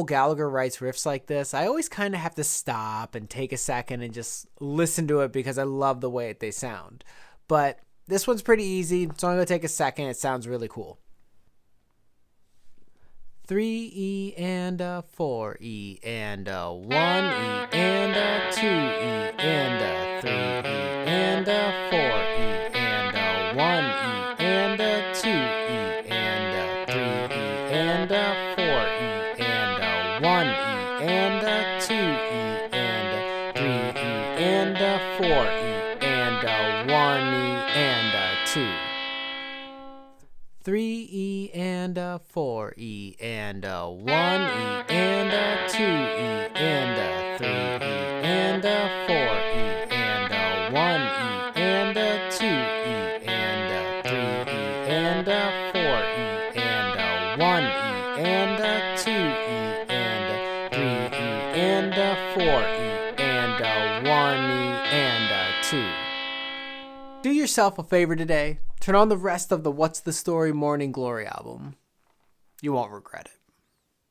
Gallagher writes riffs like this, I always kind of have to stop and take a second and just listen to it because I love the way they sound. But this one's pretty easy. It's only going to take a second. It sounds really cool. 3E and a 4E and a 1E and a 2E and a 3E and a 4E and a 1E and a 2E and a 3E and a 4E and a 1E and a 2E and a 3E and a 4E and a 1E and a 2. 3E and a 4E and a 1E and a 2E and a 3E and a 4E and a 1E and a 2E and a 3E and a 4E and a 1E and a 2E and a 3E and a 4E and a 1E and a 2. Do yourself a favor today. Turn on the rest of the What's the Story Morning Glory album. You won't regret it.